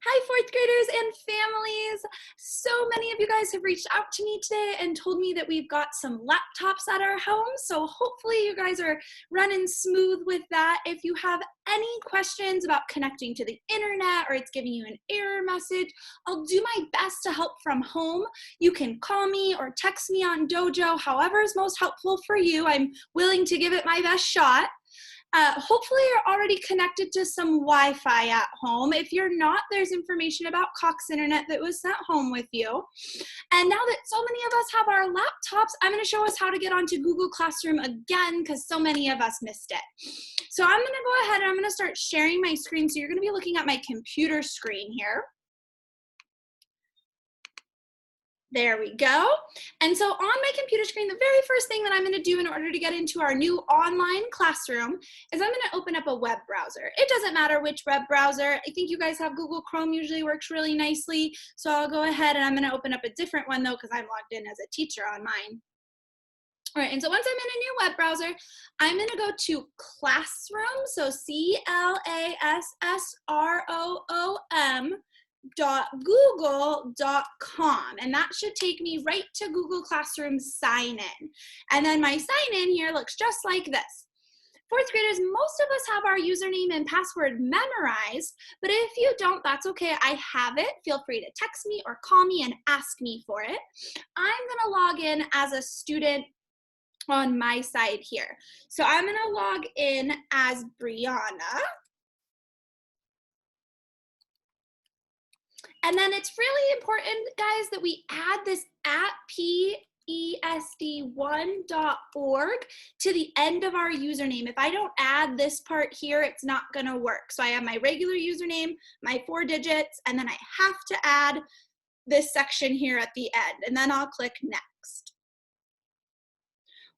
Hi, fourth graders and families. So many of you guys have reached out to me today and told me that we've got some laptops at our home. So hopefully you guys are running smooth with that. If you have any questions about connecting to the internet or it's giving you an error message, I'll do my best to help from home. You can call me or text me on Dojo, however is most helpful for you. I'm willing to give it my best shot. Hopefully you're already connected to some Wi-Fi at home. If you're not, there's information about Cox Internet that was sent home with you. And now that so many of us have our laptops, I'm going to show us how to get onto Google Classroom again because so many of us missed it. So I'm going to go ahead and I'm going to start sharing my screen. So you're going to be looking at my computer screen here. There we go. And so on my computer screen, the very first thing that I'm going to do in order to get into our new online classroom is I'm going to open up a web browser. It doesn't matter which web browser. I think you guys have Google Chrome, usually works really nicely. So I'll go ahead and I'm going to open up a different one though because I'm logged in as a teacher on mine. All right, and so once I'm in a new web browser, I'm going to go to Classroom, so classroom.google.com, and that should take me right to Google Classroom sign in. And then my sign in here looks just like this. Fourth graders, most of us have our username and password memorized, but if you don't, that's okay. I have it. Feel free to text me or call me and ask me for it. I'm going to log in as a student on my side here. So I'm going to log in as Brianna. And then it's really important, guys, that we add this at PESD1.org to the end of our username. If I don't add this part here, it's not going to work. So I have my regular username, my 4 digits, and then I have to add this section here at the end. And then I'll click next.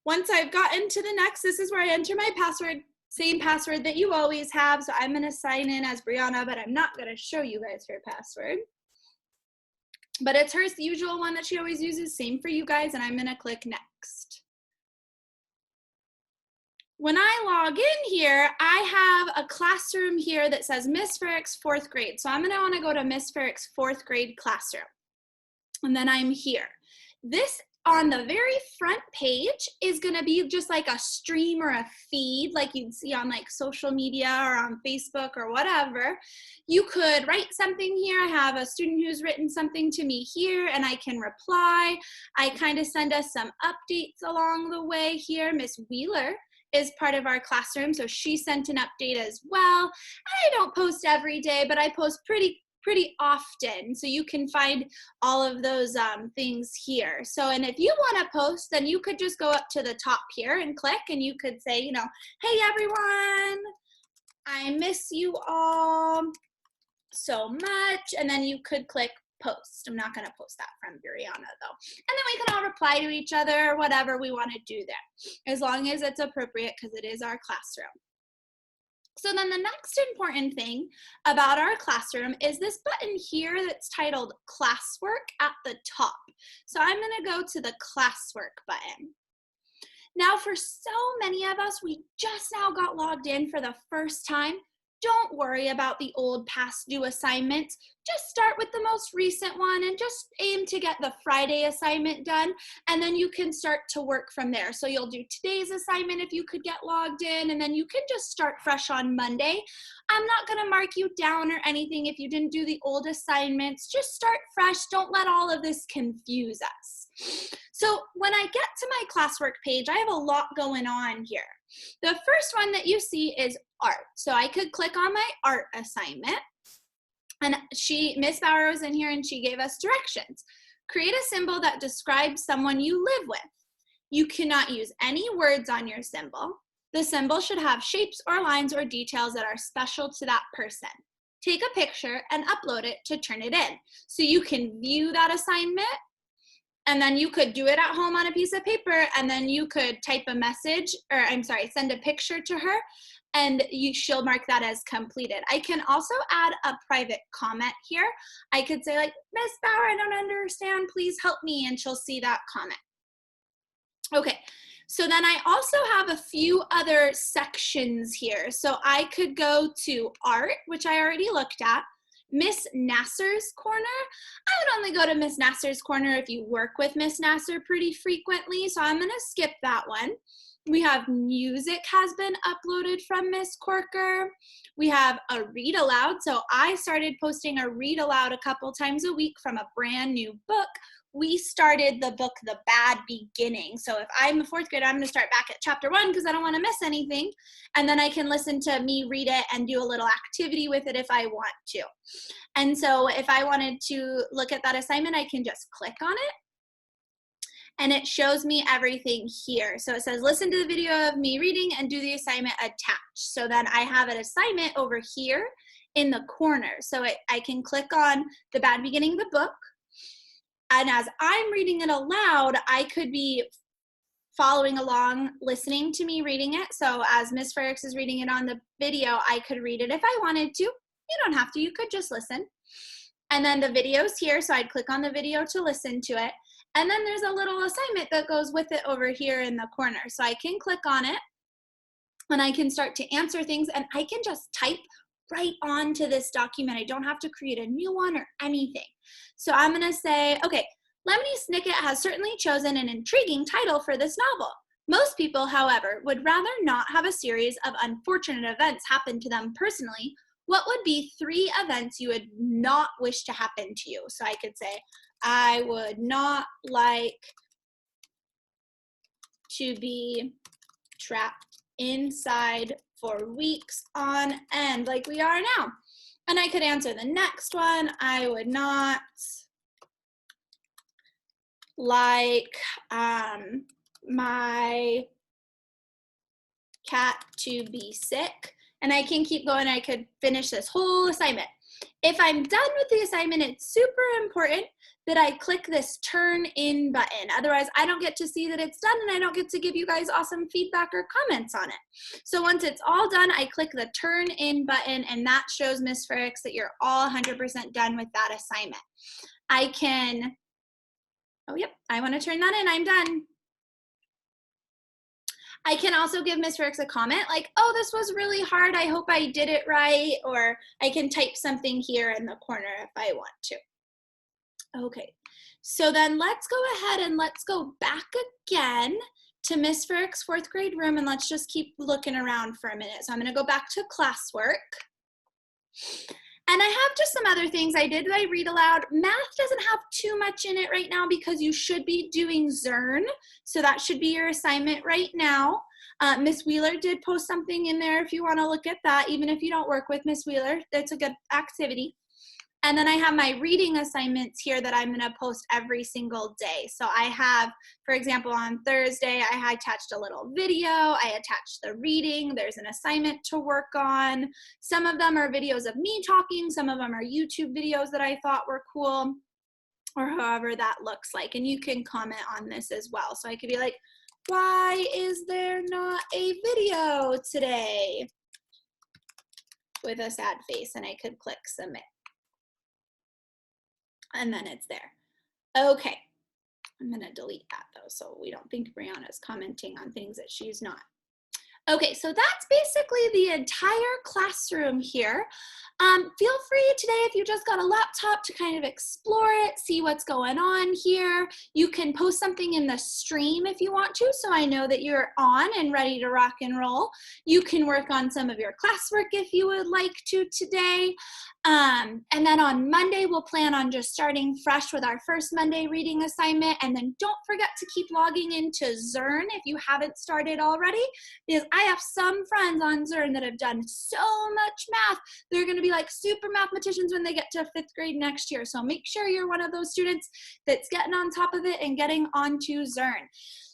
Once I've gotten to the next, this is where I enter my password, same password that you always have. So I'm going to sign in as Brianna, but I'm not going to show you guys her password. But it's her usual one that she always uses, same for you guys, and I'm going to click next. When I log in here, I have a classroom here that says Miss Ferrick's 4th grade. So I'm going to want to go to Miss Ferrick's 4th grade classroom. And then I'm here. This on the very front page is going to be just like a stream or a feed like you'd see on like social media or on Facebook or whatever. You could write something here. I have a student who's written something to me here and I can reply. I kind of send us some updates along the way here. Miss Wheeler is part of our classroom, so she sent an update as well. I don't post every day, but I post pretty often, so you can find all of those things here. So, and if you want to post, then you could just go up to the top here and click, and you could say, you know, hey everyone, I miss you all so much, and then you could click post. I'm not going to post that from Brianna though. And then we can all reply to each other, whatever we want to do there, as long as it's appropriate because it is our classroom. So then the next important thing about our classroom is this button here that's titled Classwork at the top. So I'm going to go to the Classwork button. Now for so many of us, we just now got logged in for the first time. Don't worry about the old past due assignments. Just start with the most recent one and just aim to get the Friday assignment done, and then you can start to work from there. So you'll do today's assignment if you could get logged in, and then you can just start fresh on Monday. I'm not going to mark you down or anything if you didn't do the old assignments. Just start fresh. Don't let all of this confuse us. So when I get to my classwork page, I have a lot going on here. The first one that you see is art. So I could click on my art assignment, and Miss Bauer was in here and she gave us directions. Create a symbol that describes someone you live with. You cannot use any words on your symbol. The symbol should have shapes or lines or details that are special to that person. Take a picture and upload it to turn it in. So you can view that assignment, and then you could do it at home on a piece of paper, and then you could type a message, or send a picture to her, and she'll mark that as completed. I can also add a private comment here. I could say like, Miss Bauer, I don't understand, please help me, and she'll see that comment. Okay, so then I also have a few other sections here. So I could go to art, which I already looked at, Miss Nasser's Corner. I would only go to Miss Nasser's Corner if you work with Miss Nasser pretty frequently, so I'm going to skip that one. We have music has been uploaded from Miss Corker. We have a read aloud. So I started posting a read aloud a couple times a week from a brand new book. We started the book, The Bad Beginning. So if I'm a fourth grader, I'm going to start back at chapter 1 because I don't want to miss anything. And then I can listen to me read it and do a little activity with it if I want to. And so if I wanted to look at that assignment, I can just click on it. And it shows me everything here. So it says, listen to the video of me reading and do the assignment attached. So then I have an assignment over here in the corner. So I can click on The Bad Beginning of the book. And as I'm reading it aloud, I could be following along, listening to me reading it. So as Ms. Frericks is reading it on the video, I could read it if I wanted to. You don't have to, you could just listen. And then the video's here, so I'd click on the video to listen to it. And then there's a little assignment that goes with it over here in the corner. So I can click on it, and I can start to answer things, and I can just type right onto this document. I don't have to create a new one or anything. So I'm gonna say, okay, Lemony Snicket has certainly chosen an intriguing title for this novel. Most people, however, would rather not have a series of unfortunate events happen to them personally. What would be 3 events you would not wish to happen to you? So I could say, I would not like to be trapped inside for weeks on end like we are now. And I could answer the next one. I would not like my cat to be sick. And I can keep going. I could finish this whole assignment. If I'm done with the assignment, it's super important that I click this turn in button. Otherwise, I don't get to see that it's done, and I don't get to give you guys awesome feedback or comments on it. So once it's all done, I click the turn in button, and that shows Ms. Frericks that you're all 100% done with that assignment. I can, oh yep, I want to turn that in, I'm done. I can also give Ms. Frericks a comment like, oh, this was really hard, I hope I did it right, or I can type something here in the corner if I want to. Okay, so then let's go ahead and let's go back again to Ms. Frericks' 4th grade room, and let's just keep looking around for a minute. So I'm gonna go back to classwork. And I have just some other things I did that I read aloud. Math doesn't have too much in it right now because you should be doing Zern. So that should be your assignment right now. Miss Wheeler did post something in there if you want to look at that. Even if you don't work with Miss Wheeler, that's a good activity. And then I have my reading assignments here that I'm going to post every single day. So I have, for example, on Thursday, I attached a little video. I attached the reading. There's an assignment to work on. Some of them are videos of me talking. Some of them are YouTube videos that I thought were cool, or however that looks like. And you can comment on this as well. So I could be like, why is there not a video today? With a sad face, and I could click submit. And then it's there. Okay, I'm gonna delete that though, so we don't think Brianna's commenting on things that she's not. Okay, so that's basically the entire classroom here. Feel free today, if you just got a laptop, to kind of explore it, see what's going on here. You can post something in the stream if you want to, so I know that you're on and ready to rock and roll. You can work on some of your classwork if you would like to today. And then on Monday, we'll plan on just starting fresh with our first Monday reading assignment. And then don't forget to keep logging into Zern if you haven't started already, because I have some friends on Zern that have done so much math. They're going to be like super mathematicians when they get to 5th grade next year. So make sure you're one of those students that's getting on top of it and getting onto Zern.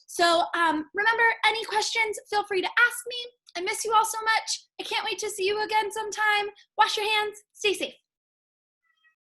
So remember, any questions, feel free to ask me. I miss you all so much. I can't wait to see you again sometime. Wash your hands, stay safe.